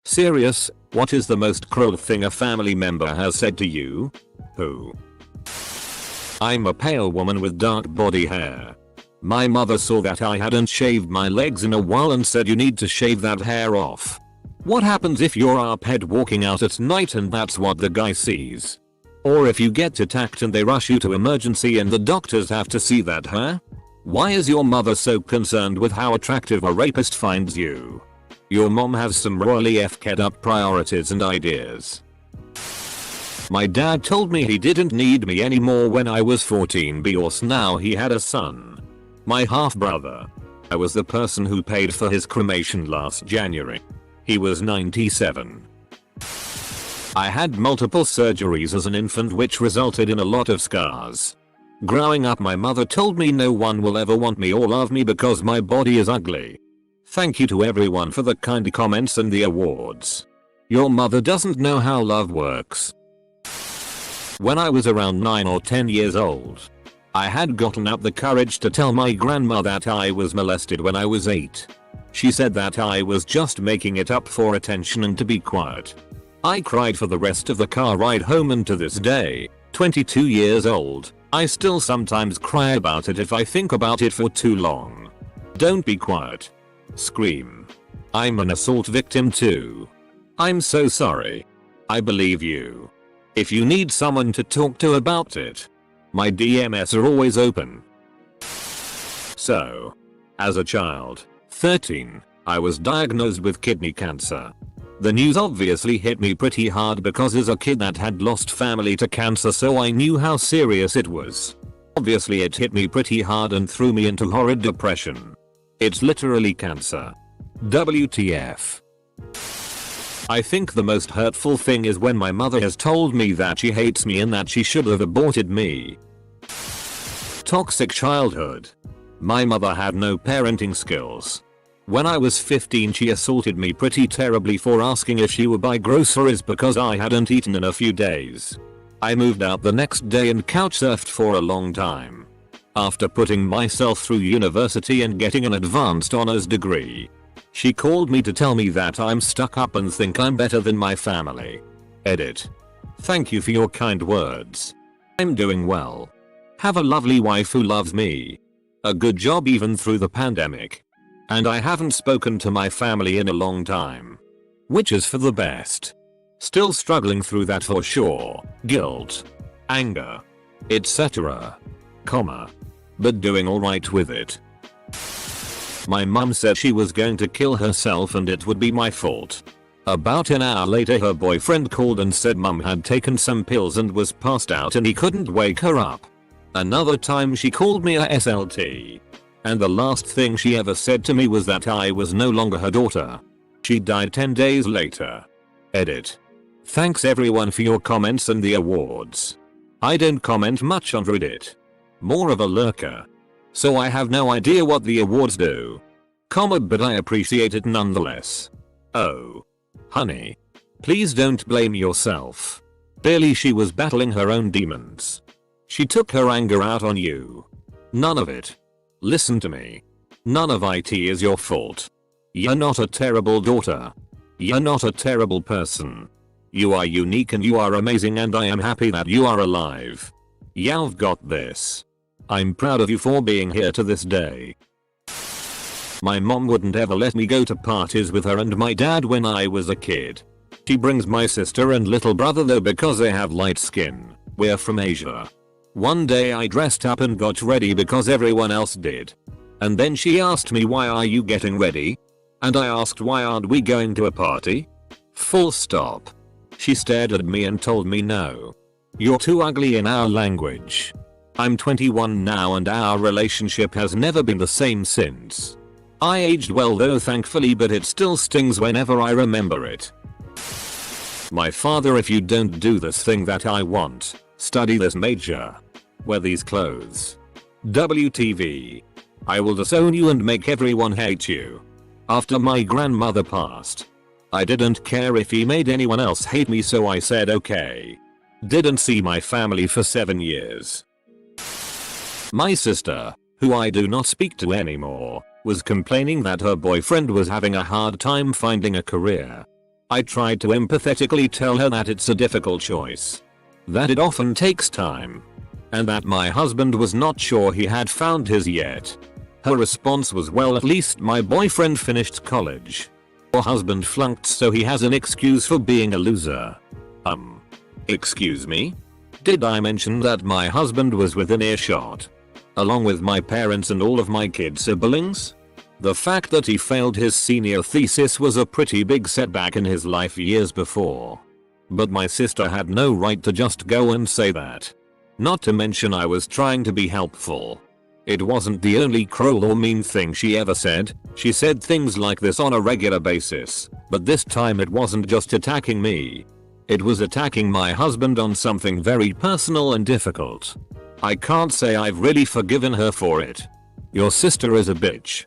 Serious, what is the most cruel thing a family member has said to you? Who? I'm a pale woman with dark body hair. My mother saw that I hadn't shaved my legs in a while and said you need to shave that hair off. What happens if you're our pet walking out at night and that's what the guy sees? Or if you get attacked and they rush you to emergency and the doctors have to see that, huh? Why is your mother so concerned with how attractive a rapist finds you? Your mom has some royally fked up priorities and ideas. My dad told me he didn't need me anymore when I was 14 because now he had a son. My half brother. I was the person who paid for his cremation last January. He was 97. I had multiple surgeries as an infant which resulted in a lot of scars. Growing up, my mother told me no one will ever want me or love me because my body is ugly. Thank you to everyone for the kind comments and the awards. Your mother doesn't know how love works. When I was around 9 or 10 years old, I had gotten up the courage to tell my grandma that I was molested when I was 8. She said that I was just making it up for attention and to be quiet. I cried for the rest of the car ride home, and to this day, 22 years old, I still sometimes cry about it if I think about it for too long. Don't be quiet. Scream. I'm an assault victim too. I'm so sorry. I believe you. If you need someone to talk to about it, my DMs are always open. So, as a child, 13, I was diagnosed with kidney cancer. The news obviously hit me pretty hard because as a kid that had lost family to cancer, so I knew how serious it was. Obviously it hit me pretty hard and threw me into horrid depression. It's literally cancer. WTF. I think the most hurtful thing is when my mother has told me that she hates me and that she should have aborted me. Toxic childhood. My mother had no parenting skills. When I was 15, she assaulted me pretty terribly for asking if she would buy groceries because I hadn't eaten in a few days. I moved out the next day and couch surfed for a long time. After putting myself through university and getting an advanced honors degree, she called me to tell me that I'm stuck up and think I'm better than my family. Edit. Thank you for your kind words. I'm doing well. Have a lovely wife who loves me. A good job even through the pandemic. And I haven't spoken to my family in a long time. Which is for the best. Still struggling through that for sure. Guilt. Anger. Etc. But doing alright with it. My mum said she was going to kill herself and it would be my fault. About an hour later her boyfriend called and said mum had taken some pills and was passed out and he couldn't wake her up. Another time she called me a SLT. And the last thing she ever said to me was that I was no longer her daughter. She died 10 days later. Edit. Thanks everyone for your comments and the awards. I don't comment much on Reddit. More of a lurker. So I have no idea what the awards do. But I appreciate it nonetheless. Oh. Honey. Please don't blame yourself. Barely, she was battling her own demons. She took her anger out on you. None of it. Listen to me. None of it is your fault. You're not a terrible daughter. You're not a terrible person. You are unique and you are amazing, and I am happy that you are alive. You've got this. I'm proud of you for being here to this day. My mom wouldn't ever let me go to parties with her and my dad when I was a kid. She brings my sister and little brother though because they have light skin. We're from Asia. One day I dressed up and got ready because everyone else did. And then she asked me, why are you getting ready? And I asked, why aren't we going to a party? Full stop. She stared at me and told me, no. You're too ugly in our language. I'm 21 now and our relationship has never been the same since. I aged well though thankfully, but it still stings whenever I remember it. My father, if you don't do this thing that I want, study this major. Wear these clothes. WTV. I will disown you and make everyone hate you. After my grandmother passed, I didn't care if he made anyone else hate me, so I said okay. Didn't see my family for 7 years. My sister, who I do not speak to anymore, was complaining that her boyfriend was having a hard time finding a career. I tried to empathetically tell her that it's a difficult choice, that it often takes time, and that my husband was not sure he had found his yet. Her response was, well, at least my boyfriend finished college. Your husband flunked, so he has an excuse for being a loser. Excuse me? Did I mention that my husband was within earshot, along with my parents and all of my kid siblings? The fact that he failed his senior thesis was a pretty big setback in his life years before. But my sister had no right to just go and say that. Not to mention I was trying to be helpful. It wasn't the only cruel or mean thing she ever said. She said things like this on a regular basis, but this time it wasn't just attacking me. It was attacking my husband on something very personal and difficult. I can't say I've really forgiven her for it. Your sister is a bitch.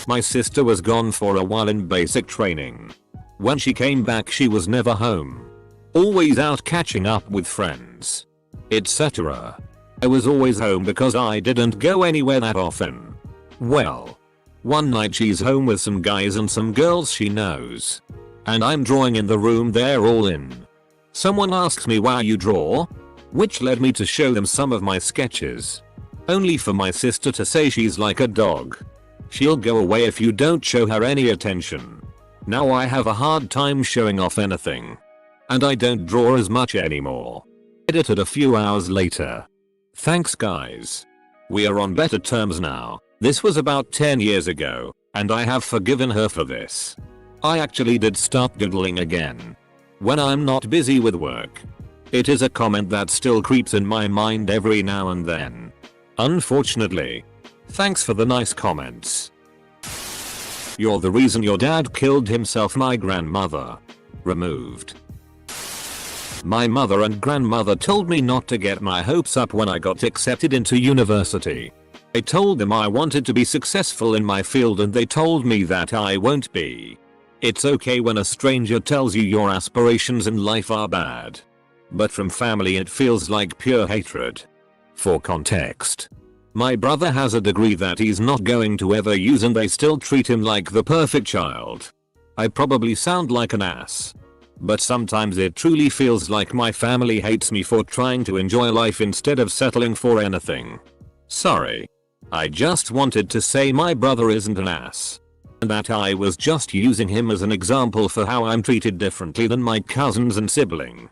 My sister was gone for a while in basic training. When she came back, she was never home. Always out catching up with friends, etc. I was always home because I didn't go anywhere that often. Well, one night she's home with some guys and some girls she knows, and I'm drawing in the room they're all in. Someone asks me, why you draw? Which led me to show them some of my sketches. Only for my sister to say she's like a dog. She'll go away if you don't show her any attention. Now I have a hard time showing off anything. And I don't draw as much anymore. Edited a few hours later. Thanks guys. We are on better terms now. This was about 10 years ago, and I have forgiven her for this. I actually did start doodling again when I'm not busy with work. It is a comment that still creeps in my mind every now and then. Unfortunately. Thanks for the nice comments. You're the reason your dad killed himself. My grandmother. Removed. My mother and grandmother told me not to get my hopes up when I got accepted into university. I told them I wanted to be successful in my field, and they told me that I won't be. It's okay when a stranger tells you your aspirations in life are bad. But from family it feels like pure hatred. For context, my brother has a degree that he's not going to ever use, and they still treat him like the perfect child. I probably sound like an ass, but sometimes it truly feels like my family hates me for trying to enjoy life instead of settling for anything. Sorry. I just wanted to say my brother isn't an ass, and that I was just using him as an example for how I'm treated differently than my cousins and sibling.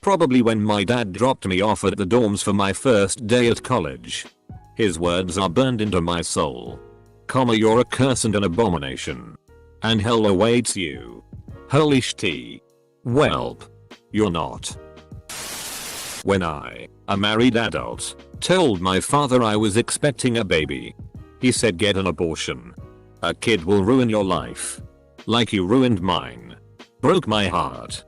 Probably when my dad dropped me off at the dorms for my first day at college. His words are burned into my soul. You're a curse and an abomination, and hell awaits you. Holy shit. Welp. You're not. When I, a married adult, told my father I was expecting a baby, he said, get an abortion. A kid will ruin your life. Like you ruined mine. Broke my heart.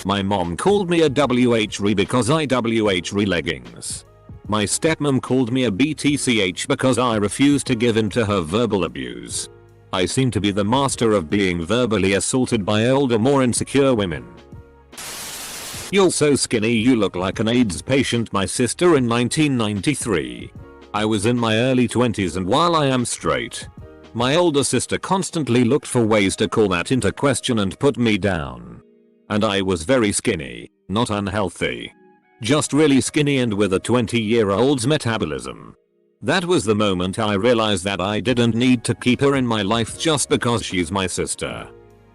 My mom called me a WHRE because I WHRE leggings. My stepmom called me a BTCH because I refused to give in to her verbal abuse. I seem to be the master of being verbally assaulted by older, more insecure women. You're so skinny you look like an AIDS patient. My sister in 1993. I was in my early 20s, and while I am straight, my older sister constantly looked for ways to call that into question and put me down. And I was very skinny, not unhealthy. Just really skinny and with a 20-year-old's metabolism. That was the moment I realized that I didn't need to keep her in my life just because she's my sister.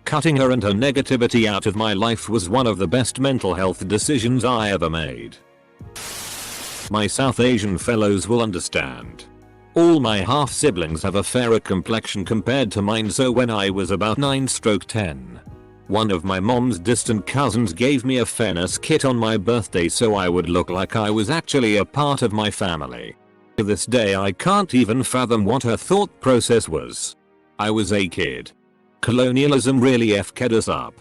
Cutting her and her negativity out of my life was one of the best mental health decisions I ever made. My South Asian fellows will understand. All my half-siblings have a fairer complexion compared to mine, so when I was about 9/10, one of my mom's distant cousins gave me a fairness kit on my birthday so I would look like I was actually a part of my family. To this day I can't even fathom what her thought process was. I was a kid. Colonialism really f***ed us up.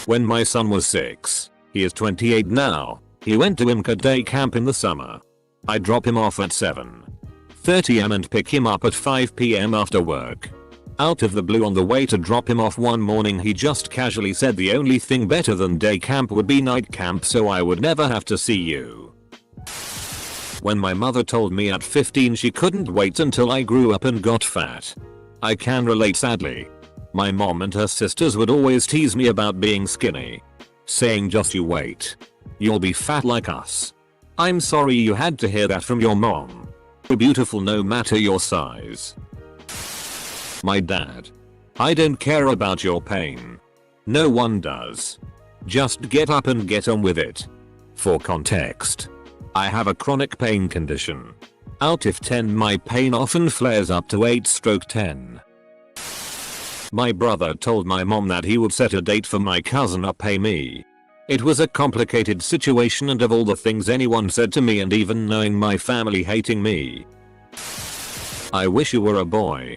When my son was 6, he is 28 now, he went to IMCA day camp in the summer. I drop him off at 7:30 am and pick him up at 5 PM after work. Out of the blue on the way to drop him off one morning, he just casually said the only thing better than day camp would be night camp, so I would never have to see you. When my mother told me at 15 she couldn't wait until I grew up and got fat, I can relate sadly. My mom and her sisters would always tease me about being skinny, saying just you wait. You'll be fat like us. I'm sorry you had to hear that from your mom. You're beautiful no matter your size. My dad. I don't care about your pain. No one does. Just get up and get on with it. For context, I have a chronic pain condition. Out of 10 my pain often flares up to 8/10. My brother told my mom that he would set a date for my cousin or pay me. It was a complicated situation, and of all the things anyone said to me, and even knowing my family hating me, I wish you were a boy.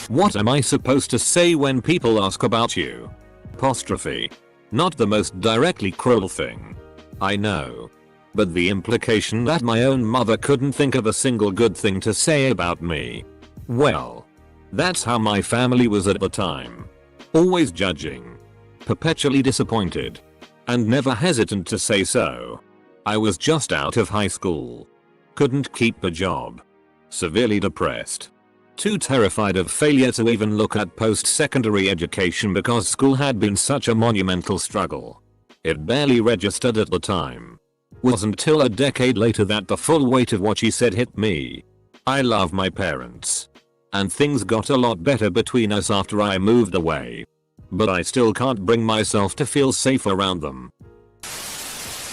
What am I supposed to say when people ask about you? Apostrophe. Not the most directly cruel thing, I know. But the implication that my own mother couldn't think of a single good thing to say about me. Well, that's how my family was at the time. Always judging. Perpetually disappointed. And never hesitant to say so. I was just out of high school. Couldn't keep a job. Severely depressed. Too terrified of failure to even look at post-secondary education because school had been such a monumental struggle. It barely registered at the time. Wasn't till a decade later that the full weight of what she said hit me. I love my parents. And things got a lot better between us after I moved away. But I still can't bring myself to feel safe around them.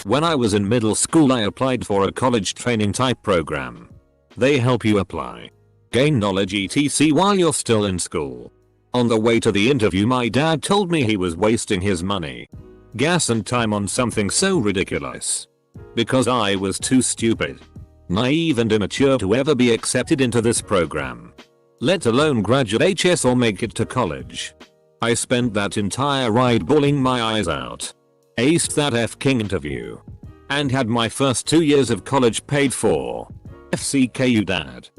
When I was in middle school, I applied for a college training type program. They help you apply, gain knowledge etc. while you're still in school. On the way to the interview, my dad told me he was wasting his money, gas and time on something so ridiculous. Because I was too stupid, naive and immature to ever be accepted into this program. Let alone graduate HS or make it to college. I spent that entire ride bawling my eyes out. Aced that F-King interview. And had my first 2 years of college paid for. FCKU dad.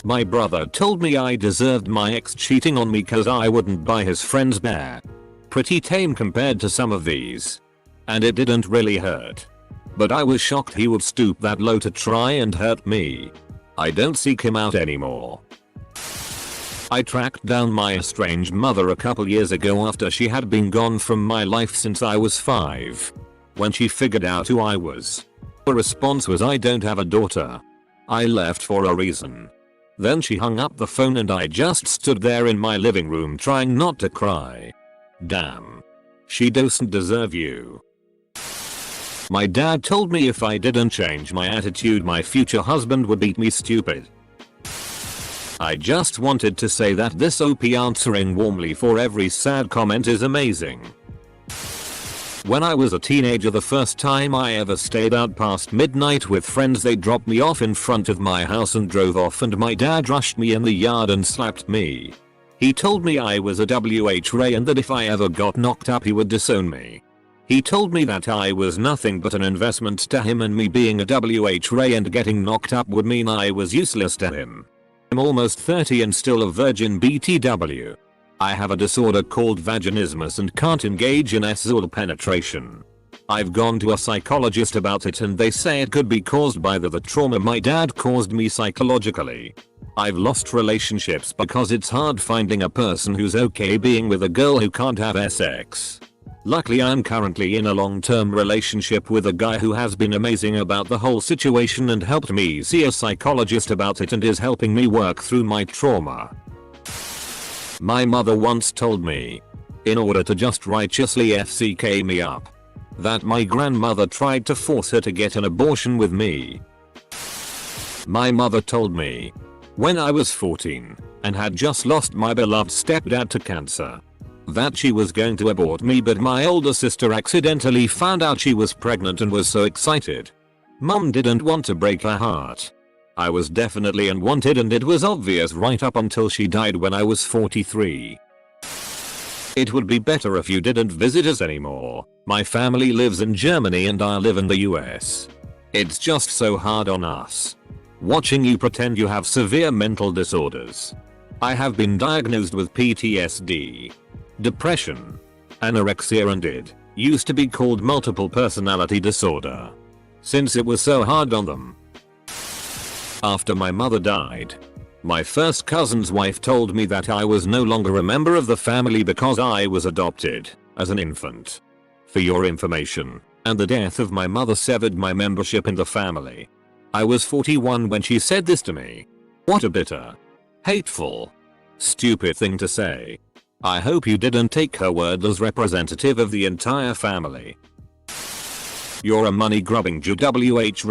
My brother told me I deserved my ex cheating on me cause I wouldn't buy his friend's bear. Pretty tame compared to some of these. And it didn't really hurt. But I was shocked he would stoop that low to try and hurt me. I don't seek him out anymore. I tracked down my estranged mother a couple years ago after she had been gone from my life since I was 5. When she figured out who I was, her response was, "I don't have a daughter. I left for a reason." Then she hung up the phone and I just stood there in my living room trying not to cry. Damn. She doesn't deserve you. My dad told me if I didn't change my attitude, my future husband would beat me stupid. I just wanted to say that this OP answering warmly for every sad comment is amazing. When I was a teenager, the first time I ever stayed out past midnight with friends, they dropped me off in front of my house and drove off, and my dad rushed me in the yard and slapped me. He told me I was a WH-ray and that if I ever got knocked up he would disown me. He told me that I was nothing but an investment to him, and me being a WH-ray and getting knocked up would mean I was useless to him. I'm almost 30 and still a virgin BTW. I have a disorder called vaginismus and can't engage in sexual penetration. I've gone to a psychologist about it and they say it could be caused by the trauma my dad caused me psychologically. I've lost relationships because it's hard finding a person who's okay being with a girl who can't have sex. Luckily I'm currently in a long-term relationship with a guy who has been amazing about the whole situation and helped me see a psychologist about it and is helping me work through my trauma. My mother once told me, in order to just righteously FCK me up, that my grandmother tried to force her to get an abortion with me. My mother told me, when I was 14 and had just lost my beloved stepdad to cancer, that she was going to abort me, but my older sister accidentally found out she was pregnant and was so excited. Mom didn't want to break her heart. I was definitely unwanted and it was obvious right up until she died when I was 43. It would be better if you didn't visit us anymore. My family lives in Germany and I live in the US. It's just so hard on us. Watching you pretend you have severe mental disorders. I have been diagnosed with PTSD, depression, anorexia, and it used to be called multiple personality disorder, since it was so hard on them. After my mother died, My first cousin's wife told me that I was no longer a member of the family because I was adopted as an infant. For your information, and the death of my mother severed my membership in the family. I was 41 when she said this to me. What a bitter, hateful, stupid thing to say. I hope you didn't take her word as representative of the entire family. You're a money-grubbing Jew WH.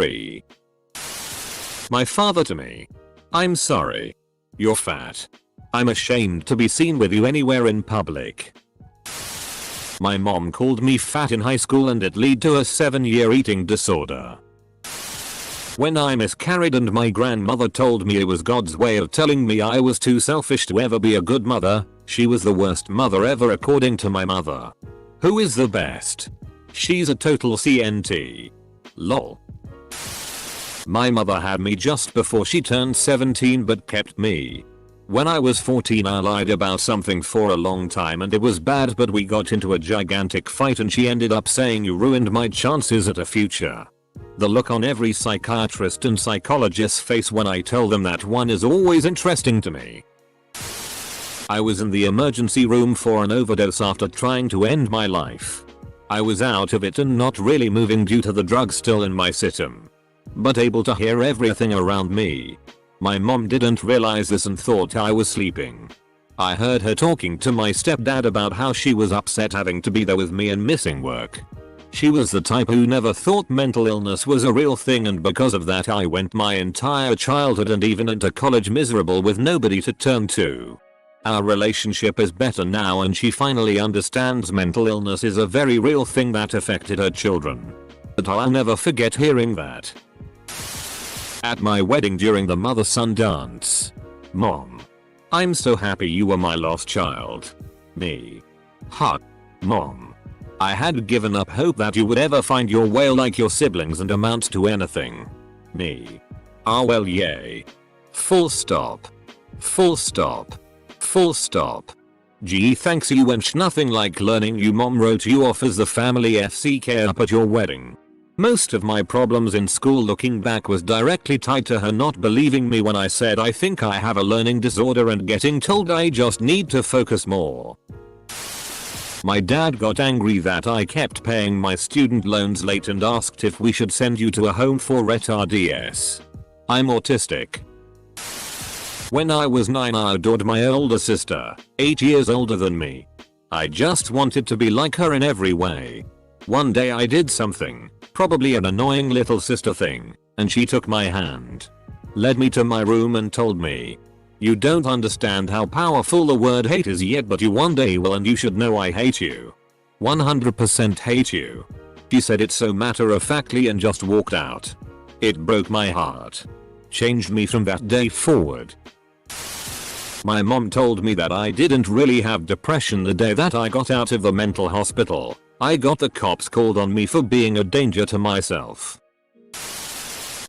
My father to me. I'm sorry. You're fat. I'm ashamed to be seen with you anywhere in public. My mom called me fat in high school and it led to a 7-year eating disorder. When I miscarried and my grandmother told me it was God's way of telling me I was too selfish to ever be a good mother, she was the worst mother ever according to my mother. Who is the best? She's a total CNT. Lol. My mother had me just before she turned 17 but kept me. When I was 14 I lied about something for a long time and it was bad, but we got into a gigantic fight and she ended up saying you ruined my chances at a future. The look on every psychiatrist and psychologist's face when I tell them that one is always interesting to me. I was in the emergency room for an overdose after trying to end my life. I was out of it and not really moving due to the drugs still in my system, but able to hear everything around me. My mom didn't realize this and thought I was sleeping. I heard her talking to my stepdad about how she was upset having to be there with me and missing work. She was the type who never thought mental illness was a real thing, and because of that I went my entire childhood and even into college miserable with nobody to turn to. Our relationship is better now and she finally understands mental illness is a very real thing that affected her children. But I'll never forget hearing that. At my wedding during the mother-son dance. Mom. I'm so happy you were my lost child. Me. Hug. Mom. I had given up hope that you would ever find your way like your siblings and amount to anything. Me. Ah well yay. Full stop. Full stop. Full stop. Gee thanks you wench, nothing like learning you mom wrote you off as the family FCK up at your wedding. Most of my problems in school looking back was directly tied to her not believing me when I said I think I have a learning disorder and getting told I just need to focus more. My dad got angry that I kept paying my student loans late and asked if we should send you to a home for retardees. I'm autistic. When I was 9 I adored my older sister, 8 years older than me. I just wanted to be like her in every way. One day I did something, probably an annoying little sister thing, and she took my hand, led me to my room and told me, "You don't understand how powerful the word hate is yet, but you one day will, and you should know I hate you. 100% hate you." She said it so matter-of-factly and just walked out. It broke my heart. Changed me from that day forward. My mom told me that I didn't really have depression the day that I got out of the mental hospital. I got the cops called on me for being a danger to myself.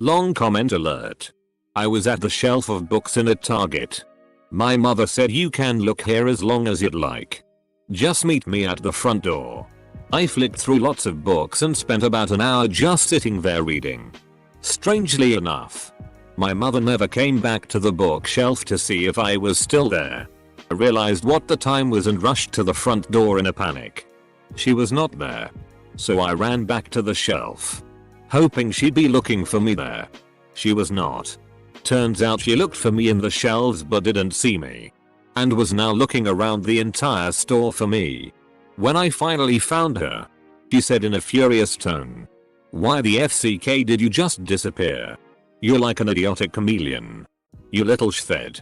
Long comment alert. I was at the shelf of books in a Target. My mother said you can look here as long as you'd like. Just meet me at the front door. I flicked through lots of books and spent about an hour just sitting there reading. Strangely enough, my mother never came back to the bookshelf to see if I was still there. I realized what the time was and rushed to the front door in a panic. She was not there. So I ran back to the shelf, hoping she'd be looking for me there. She was not. Turns out she looked for me in the shelves but didn't see me, and was now looking around the entire store for me. When I finally found her, she said in a furious tone, "Why the FCK did you just disappear? You're like an idiotic chameleon. You little shfed."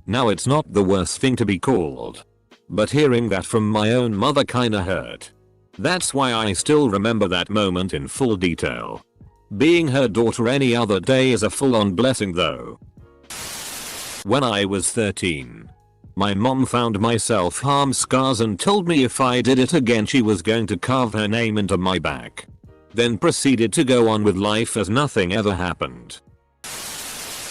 Now it's not the worst thing to be called, but hearing that from my own mother kinda hurt. That's why I still remember that moment in full detail. Being her daughter any other day is a full-on blessing though. When I was 13, my mom found my self-harm scars and told me if I did it again she was going to carve her name into my back. Then proceeded to go on with life as nothing ever happened.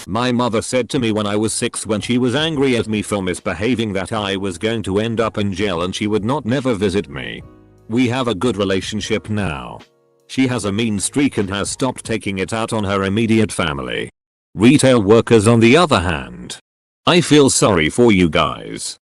My mother said to me when I was 6 when she was angry at me for misbehaving that I was going to end up in jail and she would not never visit me. We have a good relationship now. She has a mean streak and has stopped taking it out on her immediate family. Retail workers on the other hand I feel sorry for you guys.